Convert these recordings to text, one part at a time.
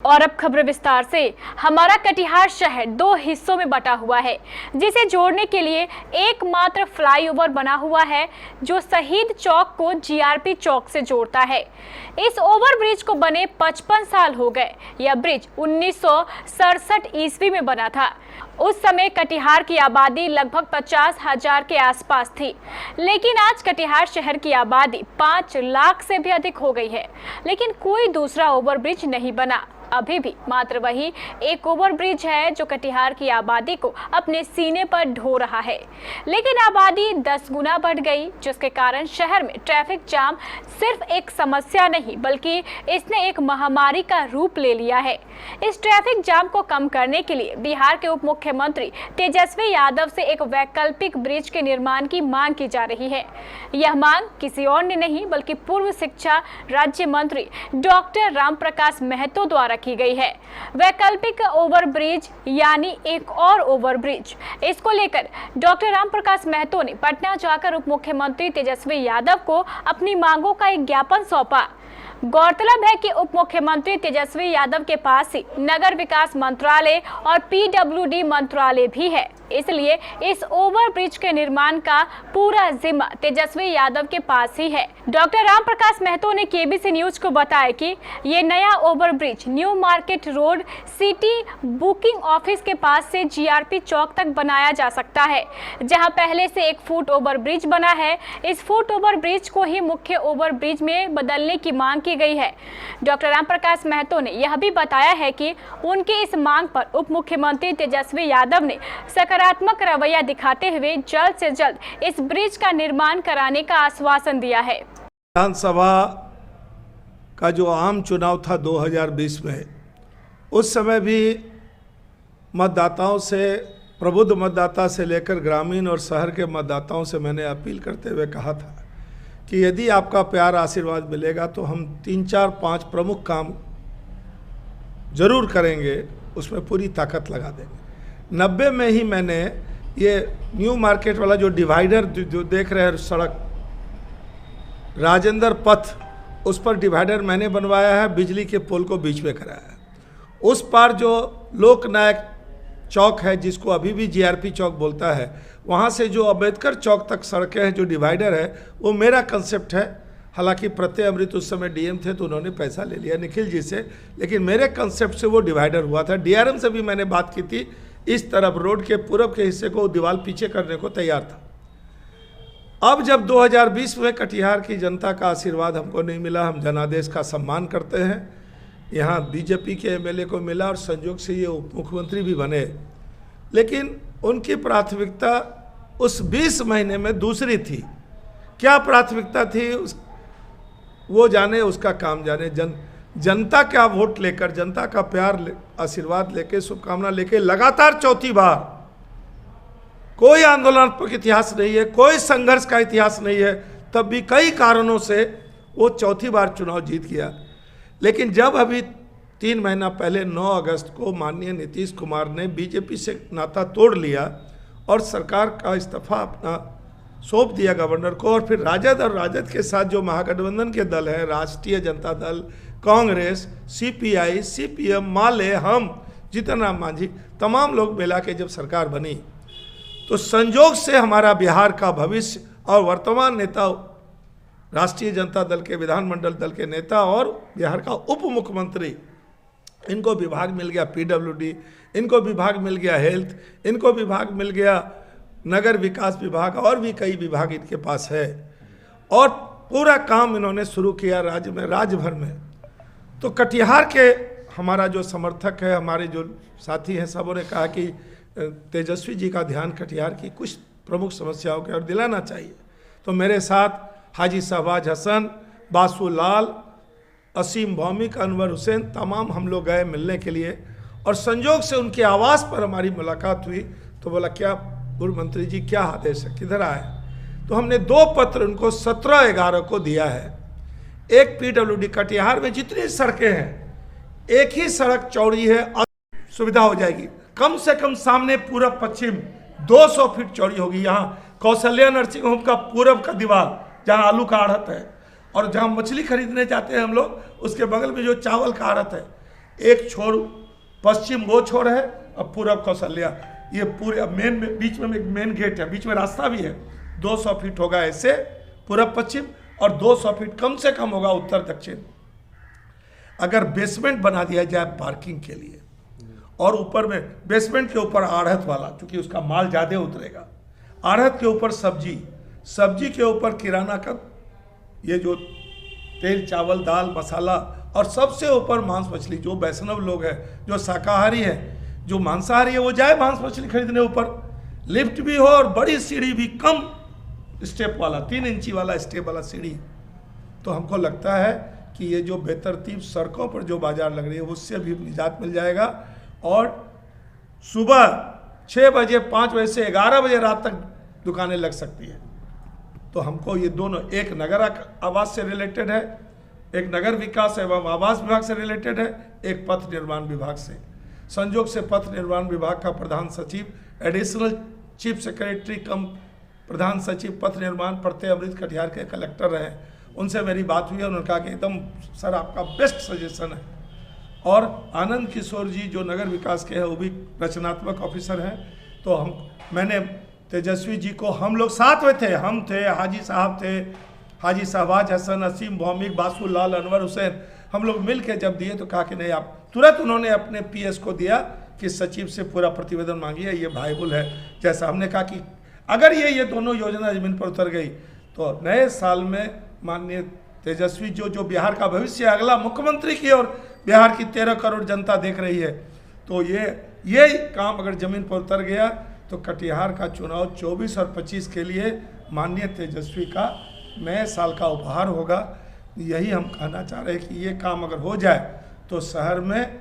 और अब खबर विस्तार से। हमारा कटिहार शहर दो हिस्सों में बटा हुआ है, जिसे जोड़ने के लिए एकमात्र फ्लाईओवर बना हुआ है जो शहीद चौक को जीआरपी चौक से जोड़ता है। इस ओवर ब्रिज को बने 55 साल हो गए। यह ब्रिज 1967 ईस्वी में बना था। उस समय कटिहार की आबादी लगभग 50,000 के आसपास थी, लेकिन आज कटिहार शहर की आबादी 5 लाख से भी अधिक हो गई है, लेकिन कोई दूसरा ओवरब्रिज नहीं बना। अभी भी मात्र वही एक ओवरब्रिज है जो कटिहार की आबादी को अपने सीने पर ढो रहा है। लेकिन आबादी 10 गुना बढ़ गई, जिसके कारण शहर में ट्रैफिक जाम सिर्फ एक समस्या नहीं बल्कि इसने एक महामारी का रूप ले लिया है। इस ट्रैफिक जाम को कम करने के लिए बिहार के उप मुख्यमंत्री तेजस्वी यादव से एक वैकल्पिक ब्रिज के निर्माण की मांग की जा रही है। यह मांग किसी और ने नहीं बल्कि पूर्व शिक्षा राज्य मंत्री डॉक्टर रामप्रकाश महतो द्वारा की गई है। वैकल्पिक ओवरब्रिज यानी एक और ओवरब्रिज, इसको लेकर डॉक्टर रामप्रकाश महतो ने पटना जाकर उप मुख्यमंत्री तेजस्वी यादव को अपनी मांगों का एक ज्ञापन सौंपा। गौरतलब है कि उप मुख्यमंत्री तेजस्वी यादव के पास ही नगर विकास मंत्रालय और पीडब्ल्यूडी मंत्रालय भी है, इसलिए इस ओवरब्रिज के निर्माण का पूरा जिम्मा तेजस्वी यादव के पास ही है। डॉक्टर रामप्रकाश महतो ने केबीसी न्यूज को बताया कि ये नया overbridge new market road city booking office के पास से जीआरपी चौक तक बनाया जा सकता है, जहां पहले से एक फुट ओवरब्रिज बना है। इस फुट ओवरब्रिज को ही मुख्य ओवरब्रिज में बदलने की मांग की गई है। डॉक्टर रामप्रकाश महतो ने यह भी बताया है कि उनकी इस मांग पर उप मुख्यमंत्री तेजस्वी यादव ने सकारात्मक रवैया दिखाते हुए जल्द से जल्द इस ब्रिज का निर्माण कराने का आश्वासन दिया है। विधानसभा का जो आम चुनाव था 2020 में, उस समय भी मतदाताओं से, प्रबुद्ध मतदाता से लेकर ग्रामीण और शहर के मतदाताओं से मैंने अपील करते हुए कहा था कि यदि आपका प्यार आशीर्वाद मिलेगा तो हम 3, 4, 5 प्रमुख काम जरूर करेंगे, उसमें पूरी ताकत लगा देंगे। 90 में ही मैंने ये न्यू मार्केट वाला जो डिवाइडर जो देख रहे हैं सड़क राजेंद्र पथ, उस पर डिवाइडर मैंने बनवाया है, बिजली के पोल को बीच में कराया है। उस पार जो लोकनायक चौक है, जिसको अभी भी जीआरपी चौक बोलता है, वहाँ से जो अम्बेडकर चौक तक सड़कें हैं, जो डिवाइडर है, वो मेरा कंसेप्ट है। हालांकि प्रत्यय अमृत उस समय डीएम थे तो उन्होंने पैसा ले लिया निखिल जी से, लेकिन मेरे कंसेप्ट से वो डिवाइडर हुआ था। डीआरएम से भी मैंने बात की थी, इस तरफ रोड के पूरब के हिस्से को दीवार पीछे करने को तैयार था। अब जब 2020 में कटिहार की जनता का आशीर्वाद हमको नहीं मिला, हम जनादेश का सम्मान करते हैं, यहाँ बीजेपी के एमएलए को मिला और संयोग से ये उप मुख्यमंत्री भी बने, लेकिन उनकी प्राथमिकता उस 20 महीने में दूसरी थी। क्या प्राथमिकता थी वो जाने, उसका काम जाने। जनता का वोट लेकर, जनता का प्यार आशीर्वाद लेके, शुभकामना लेके लगातार चौथी बार, कोई आंदोलनात्मक इतिहास नहीं है, कोई संघर्ष का इतिहास नहीं है, तब भी कई कारणों से वो चौथी बार चुनाव जीत गया। लेकिन जब अभी 3 महीना पहले 9 अगस्त को माननीय नीतीश कुमार ने बीजेपी से नाता तोड़ लिया और सरकार का इस्तीफा अपना सौंप दिया गवर्नर को, और फिर राजद और राजद के साथ जो महागठबंधन के दल हैं, राष्ट्रीय जनता दल, कांग्रेस, सीपीआई, सीपीएम, माले, हम, जीतन राम मांझी, तमाम लोग मिला के जब सरकार बनी, तो संजोग से हमारा बिहार का भविष्य और वर्तमान नेता, राष्ट्रीय जनता दल के विधानमंडल दल के नेता और बिहार का उप मुख्यमंत्री, इनको विभाग मिल गया पीडब्ल्यूडी, इनको विभाग मिल गया हेल्थ, इनको विभाग मिल गया नगर विकास विभाग, और भी कई विभाग इनके पास है, और पूरा काम इन्होंने शुरू किया राज्य में, राज्य भर में। तो कटिहार के हमारा जो समर्थक है, हमारे जो साथी हैं, सबों ने कहा कि तेजस्वी जी का ध्यान कटिहार की कुछ प्रमुख समस्याओं की ओर दिलाना चाहिए। तो मेरे साथ हाजी शहबाज हसन, बासु लाल, असीम भौमिक, अनवर हुसैन, तमाम हम लोग गए मिलने के लिए, और संजोग से उनके आवास पर हमारी मुलाकात हुई। तो बोला, क्या पूर्व मंत्री जी क्या आदेश है, किधर आए? तो हमने 2 पत्र उनको 17/11 को दिया है। एक पीडब्ल्यूडी, कटिहार में जितनी सड़कें हैं, एक ही सड़क चौड़ी है, सुविधा हो जाएगी। कम से कम सामने पूरब पश्चिम 200 फीट चौड़ी होगी। यहाँ कौशल्या नर्सिंग होम का पूरब का दीवार, जहाँ आलू का आढ़त है और जहाँ मछली खरीदने जाते हैं हम लोग, उसके बगल में जो चावल का आढ़त है, एक छोर पश्चिम वो छोर है और पूरब कौशल्या, ये पूरे मेन बीच में एक मेन गेट है, बीच में रास्ता भी है। 200 फीट होगा ऐसे पूरब पश्चिम और 200 फीट कम से कम होगा उत्तर दक्षिण। अगर बेसमेंट बना दिया जाए पार्किंग के लिए और ऊपर में बेसमेंट के ऊपर आढ़त वाला, क्योंकि उसका माल ज़्यादा उतरेगा, आढ़त के ऊपर सब्जी, सब्जी के ऊपर किराना का ये जो तेल चावल दाल मसाला, और सबसे ऊपर मांस मछली। जो वैष्णव लोग हैं, जो शाकाहारी है, जो मांसाहारी है, वो जाए मांस मछली खरीदने। ऊपर लिफ्ट भी हो और बड़ी सीढ़ी भी, कम स्टेप वाला 3 इंची वाला स्टेप वाला सीढ़ी। तो हमको लगता है कि ये जो बेतरतीब सड़कों पर जो बाजार लग रही है उससे भी निजात मिल जाएगा। और सुबह 6 बजे 5 बजे से 11 बजे रात तक दुकानें लग सकती है। तो हमको ये दोनों, एक नगर आवास से रिलेटेड है, एक नगर विकास एवं आवास विभाग से रिलेटेड है, एक पथ निर्माण विभाग से। संयोग से पथ निर्माण विभाग का प्रधान सचिव, एडिशनल चीफ सेक्रेटरी कम प्रधान सचिव पथ निर्माण प्रत्यय अमृत कटिहार के कलेक्टर रहे। उनसे मेरी बात हुई है, उन्होंने कहा कि एकदम सर आपका बेस्ट सजेशन है। और आनंद किशोर जी जो नगर विकास के हैं वो भी रचनात्मक ऑफिसर हैं। तो मैंने तेजस्वी जी को, हम लोग साथ में थे, हम थे, हाजी साहब थे, हाजी शहबाज हसन, असीम भौमिक, बासु लाल, अनवर हुसैन, हम लोग मिल के जब दिए तो कहा कि नहीं, आप तुरंत उन्होंने अपने पीएस को दिया कि सचिव से पूरा प्रतिवेदन मांगिए, ये वायबल है। जैसा हमने कहा कि अगर ये दोनों योजना जमीन पर उतर गई तो नए साल में माननीय तेजस्वी जो बिहार का भविष्य अगला मुख्यमंत्री की और बिहार की 13 करोड़ जनता देख रही है, तो ये काम अगर जमीन पर उतर गया तो कटिहार का चुनाव 24 और 25 के लिए माननीय तेजस्वी का नए साल का उपहार होगा। यही हम कहना चाह रहे हैं कि ये काम अगर हो जाए तो शहर में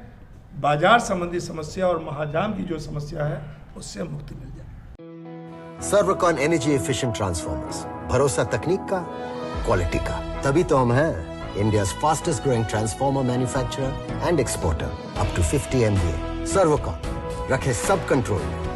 बाजार संबंधी समस्या और महाजाम की जो समस्या है उससे मुक्ति मिल जाए। सर्वकॉन एनर्जी एफिशिएंट ट्रांसफॉर्मर्स, भरोसा तकनीक का, क्वालिटी का। तभी तो हम हैं India's fastest growing transformer manufacturer and exporter, up to 50 MVA। Servokon, रखे सब कंट्रोल में।